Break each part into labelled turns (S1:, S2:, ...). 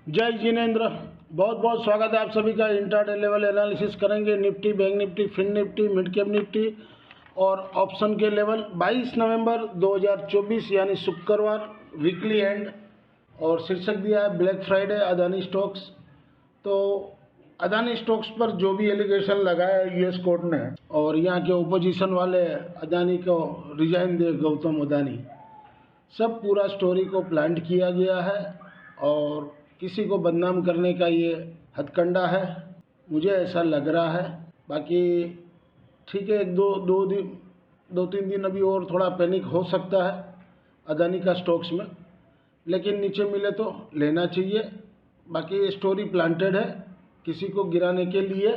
S1: जय जिनेन्द्र। बहुत बहुत स्वागत है आप सभी का। इंट्राडे लेवल एनालिसिस करेंगे Nifty, bank Nifty, fin Nifty, mid cap Nifty और ऑप्शन के लेवल। 22 नवंबर 2024 यानी शुक्रवार, वीकली एंड, और शीर्षक दिया है ब्लैक फ्राइडे अदानी स्टॉक्स। तो अदानी स्टॉक्स पर जो भी एलिगेशन लगाया है यूएस कोर्ट ने, और यहाँ के ओपोजिशन वाले अदानी को रिजाइन दे, गौतम अदानी, सब पूरा स्टोरी को प्लांट किया गया है और किसी को बदनाम करने का ये हथकंडा है, मुझे ऐसा लग रहा है। बाकी ठीक है, दो तीन दिन अभी और थोड़ा पैनिक हो सकता है अदानी का स्टॉक्स में, लेकिन नीचे मिले तो लेना चाहिए। बाकी ये स्टोरी प्लांटेड है, किसी को गिराने के लिए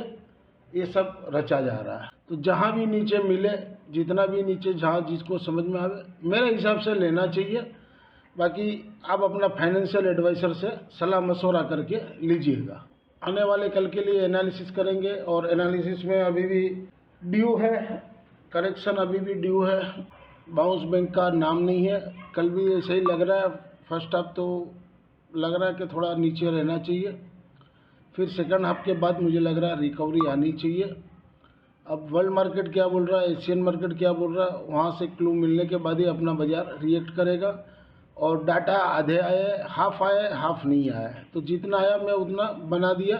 S1: ये सब रचा जा रहा है। तो जहाँ भी नीचे मिले, जितना भी नीचे जहाँ जिसको समझ में आवे, मेरे हिसाब से लेना चाहिए। बाकी आप अपना फाइनेंशियल एडवाइज़र से सलाह मशवरा करके लीजिएगा। आने वाले कल के लिए एनालिसिस करेंगे, और एनालिसिस में अभी भी ड्यू है, करेक्शन अभी भी ड्यू है, बाउंस बैंक का नाम नहीं है। कल भी ऐसे ही लग रहा है, फर्स्ट हाफ तो लग रहा है कि थोड़ा नीचे रहना चाहिए, फिर सेकंड हाफ के बाद मुझे लग रहा है रिकवरी आनी चाहिए। अब वर्ल्ड मार्केट क्या बोल रहा है, एशियन मार्केट क्या बोल रहा है, वहाँ से क्लू मिलने के बाद ही अपना बाजार रिएक्ट करेगा। और डाटा आधे आए, हाफ आए, हाफ नहीं आया, तो जितना आया मैं उतना बना दिया।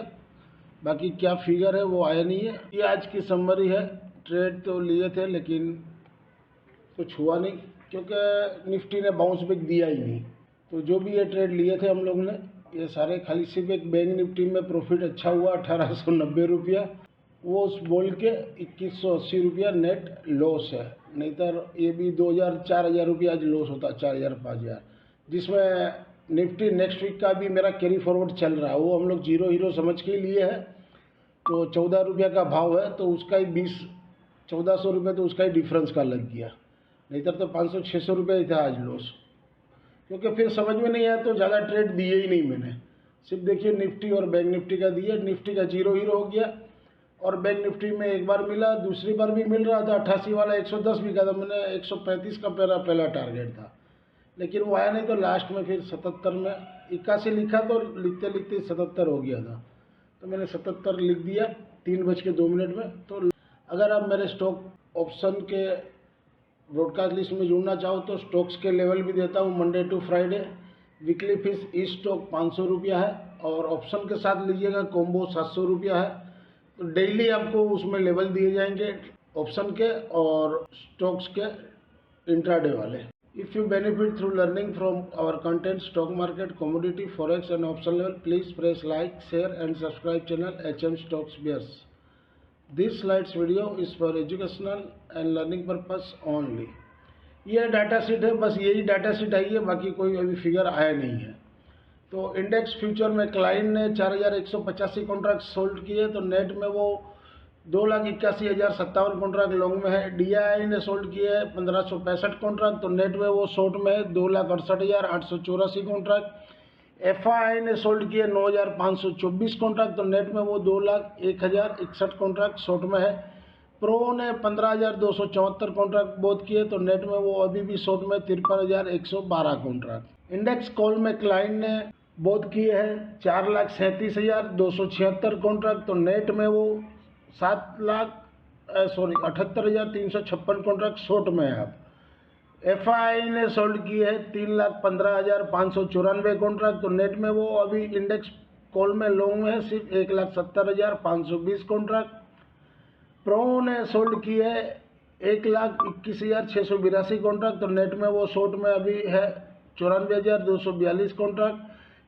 S1: बाकी क्या फिगर है वो आया नहीं है। ये आज की समरी है। ट्रेड तो लिए थे लेकिन कुछ हुआ नहीं, क्योंकि निफ्टी ने बाउंस बैक दिया ही नहीं। तो जो भी ये ट्रेड लिए थे हम लोग ने, ये सारे खाली सिर्फ एक बैंक निफ्टी में प्रॉफिट अच्छा हुआ 1890 रुपया, वो उस बोल के 2180 रुपया नेट लॉस है। नहीं तो ये भी 2000-4000 रुपया आज लॉस होता, 4000-5000, जिसमें निफ्टी नेक्स्ट वीक का भी मेरा कैरी फॉरवर्ड चल रहा है। वो हम लोग जीरो हीरो समझ के लिए है, तो 14 रुपया का भाव है, तो उसका ही 1400 रुपये तो उसका ही डिफरेंस का लग गया। नहीं तो 500-600 रुपये ही था आज लॉस, क्योंकि फिर समझ में नहीं आया तो ज़्यादा ट्रेड दिए ही नहीं मैंने। सिर्फ देखिए निफ्टी और बैंक निफ्टी का दिए। निफ्टी का जीरो हीरो हो गया, और बैंक निफ्टी में एक बार मिला, दूसरी बार भी मिल रहा था। 88 वाला 110 भी का था, मैंने 135 का पहला टारगेट था, लेकिन वो आया नहीं। तो लास्ट में फिर 77 में 81 लिखा, तो लिखते लिखते 77 हो गया था, तो मैंने 77 लिख दिया 3:02 में। तो अगर आप मेरे स्टॉक ऑप्शन के ब्रॉडकास्ट लिस्ट में जुड़ना चाहो तो स्टॉक्स के लेवल भी देता हूँ Monday to Friday. Weekly fees इस स्टॉक 500 रुपया है, और ऑप्शन के साथ लीजिएगा कॉम्बो 700 रुपया है। तो डेली आपको उसमें लेवल दिए जाएंगे ऑप्शन के और स्टॉक्स के इंट्राडे वाले। If you benefit through learning from our content, stock market, commodity, forex and option level, please press like, share and subscribe channel HM Stocks Bears. This slides video is for educational and learning purpose only. ये data sheet है, बस यही data sheet आई है, बाकी कोई अभी figure आया नहीं है। तो इंडेक्स फ्यूचर में क्लाइंट ने 4185 कॉन्ट्रैक्ट सोल्ड किए, तो नेट में वो 2,81,057 कॉन्ट्रैक्ट लॉन्ग में है। DII ने सोल्ड किए हैं 1565 कॉन्ट्रैक्ट, तो नेट में वो शॉर्ट में है 2,68,884 कॉन्ट्रैक्ट। FII ने सोल्ड किए 9,524 कॉन्ट्रैक्ट, तो नेट में वो 2,01,061 कॉन्ट्रैक्ट शॉर्ट में है। प्रो ने 15,274 कॉन्ट्रैक्ट बोध किए, तो नेट में वो अभी भी शॉर्ट में 53,112 कॉन्ट्रैक्ट। इंडेक्स कॉल में क्लाइंट ने बोध किए हैं 4,37,276 कॉन्ट्रैक्ट, तो नेट में वो 78,356 कॉन्ट्रैक्ट शॉर्ट में है। अब FII ने सोल्ड किए है 3,15,594 कॉन्ट्रैक्ट, तो नेट में वो अभी इंडेक्स कॉल में लॉन्ग में है सिर्फ 1,70,520 कॉन्ट्रैक्ट। प्रो ने सोल्ड किए है 1,21,682 कॉन्ट्रैक्ट, तो नेट में वो शॉर्ट में अभी है 94,242 कॉन्ट्रैक्ट।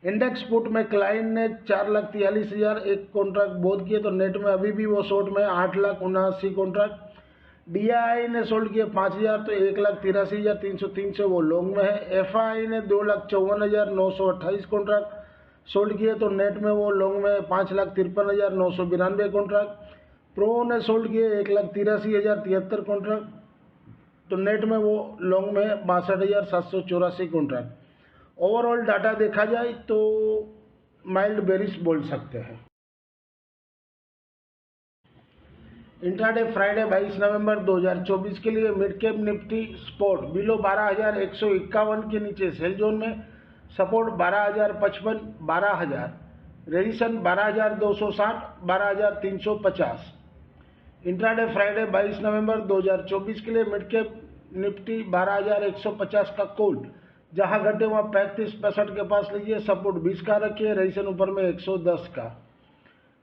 S1: इंडेक्स पुट में क्लाइंट ने 4,43,001 कॉन्ट्रैक्ट बोध किए, तो नेट में अभी भी वो शॉर्ट में 8,79,000 कॉन्ट्रैक्ट। DII ने सोल्ड किए 5,000, तो 1,83,303 से वो लॉन्ग में है। FII ने 2,54,928 कॉन्ट्रैक्ट सोल्ड किए, तो नेट में वो लॉन्ग में 5,53,992 कॉन्ट्रैक्ट। प्रो ने सोल्ड किए 1,83,073 कॉन्ट्रैक्ट, तो नेट में वो लॉन्ग में 62,784 कॉन्ट्रैक्ट। ओवरऑल डाटा देखा जाए तो माइल्ड बेरिश बोल सकते हैं। इंट्राडे फ्राइडे 22 नवंबर 2024 के लिए mid cap Nifty spot below 12,151 के नीचे सेल जोन में, सपोर्ट 12,055, 12,000, रेजिस्टेंस 12,260, 12,350। इंट्राडे फ्राइडे 22 नवंबर 2024 के लिए मिड कैप निफ्टी 12,150 का कॉल, जहां घटे वहां 35-65 के पास लीजिए, सपोर्ट 20 का रखिए, रेजिस्टेंस ऊपर में 110 का।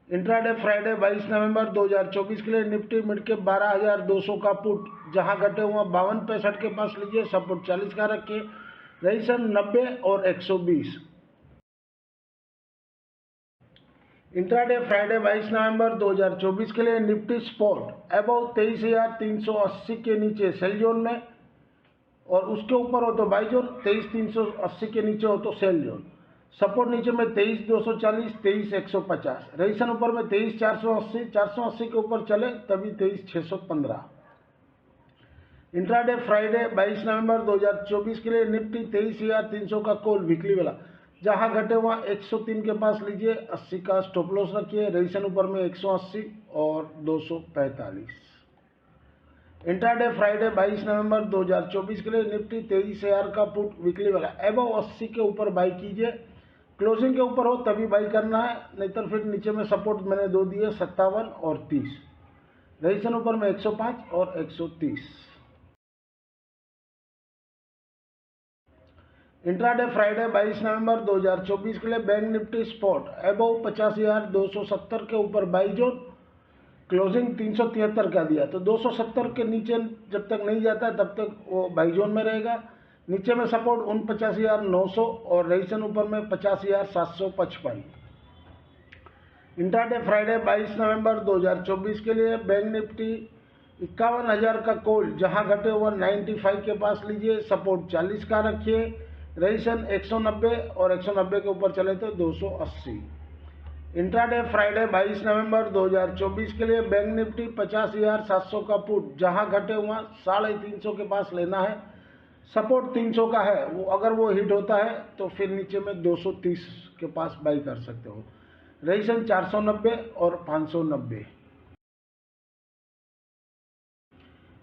S1: इंट्राडे फ्राइडे 22 नवंबर 2024 के लिए निफ्टी मिड कैप 12,200 का पुट, जहां घटे हुआ 52-65 के पास लीजिए, सपोर्ट 40 का रखिए, रेजिस्टेंस 90 और 120। इंट्राडे फ्राइडे 22 नवंबर 2024 के लिए निफ्टी स्पॉट अबव 23,380 के नीचे सेल जोन में, और उसके ऊपर हो तो बाई जोन, 23,380 के नीचे हो तो सेल जोन। सपोर्ट नीचे में 23,240, 23,150, रेजिस्टेंस ऊपर में 23,480, 480 के ऊपर चले तभी 23,615। इंट्राडे फ्राइडे 22 नवंबर 2024 के लिए निफ्टी 23,300 का कॉल वीकली वाला, जहां घटे वहां 103 के पास लीजिए, 80 का स्टॉप लॉस रखिए, रेजिस्टेंस ऊपर में 180 और 245। इंट्राडे फ्राइडे 22 नवंबर 2024 के लिए निफ्टी 23,000 का पुट वीकली वाला अबव 80 के ऊपर बाई कीजिए, क्लोजिंग के ऊपर हो तभी बाई करना है, नहीं तो फिर नीचे में सपोर्ट मैंने दो दिए 57 और 30, रेजिस्टेंस ऊपर में 105 और 130। इंट्राडे फ्राइडे 22 नवंबर 2024 के लिए बैंक निफ्टी स्पॉट अबव 50,270 के ऊपर बाई जोन, क्लोजिंग 373 का दिया, तो 270 के नीचे जब तक नहीं जाता है तब तक वो बाई जोन में रहेगा। नीचे में सपोर्ट 49,900 और रेजिस्टेंस ऊपर में 50,755। इंट्राडे फ्राइडे 22 नवंबर 2024 के लिए बैंक निफ्टी 51,000 का कॉल, जहां घटे हुआ 95 के पास लीजिए, सपोर्ट 40 का रखिए, रेजिस्टेंस 190 और 190 के ऊपर चले तो 280। इंट्राडे फ्राइडे 22 नवंबर 2024 के लिए बैंक निफ्टी 50,700 का पुट, जहां घटे हुआ 350 के पास लेना है, सपोर्ट 300 का है, वो अगर वो हिट होता है तो फिर नीचे में 230 के पास बाई कर सकते हो, रेजिस्टेंस 490 और 590।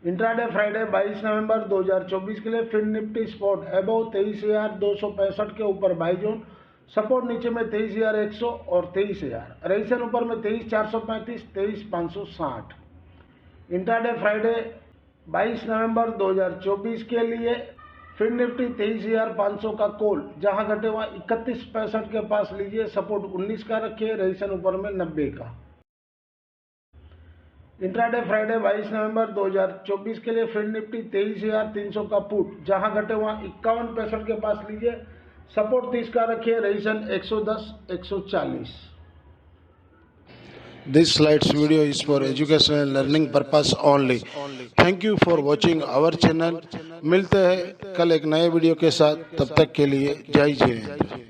S1: इंट्राडे फ्राइडे 22 नवंबर 2024 के लिए फिन निफ्टी स्पॉट अबव 23,265 के ऊपर बाई जोन, सपोर्ट नीचे में 23,100 और 23,000, रेजिस्टेंस ऊपर में 23,435, 23,560। इंट्राडे फ्राइडे 22 नवंबर 2024 के लिए फिन निफ्टी 23,500 का कॉल, जहां घटे वहां 31-65 के पास लीजिए, सपोर्ट 19 का रखिए, रेजिस्टेंस ऊपर में 90 का। इंट्राडे फ्राइडे 22 नवंबर 2024 के लिए फिन निफ्टी 23,300 का पुट, जहां घटे वहां 51-65 के पास लीजिए, सपोर्ट 30 का रखिए, resistance 110, 140।
S2: This slides video is for educational and learning purpose only. Thank you for watching our channel. मिलते हैं कल एक नए वीडियो के साथ, तब तक के लिए जय हिंद।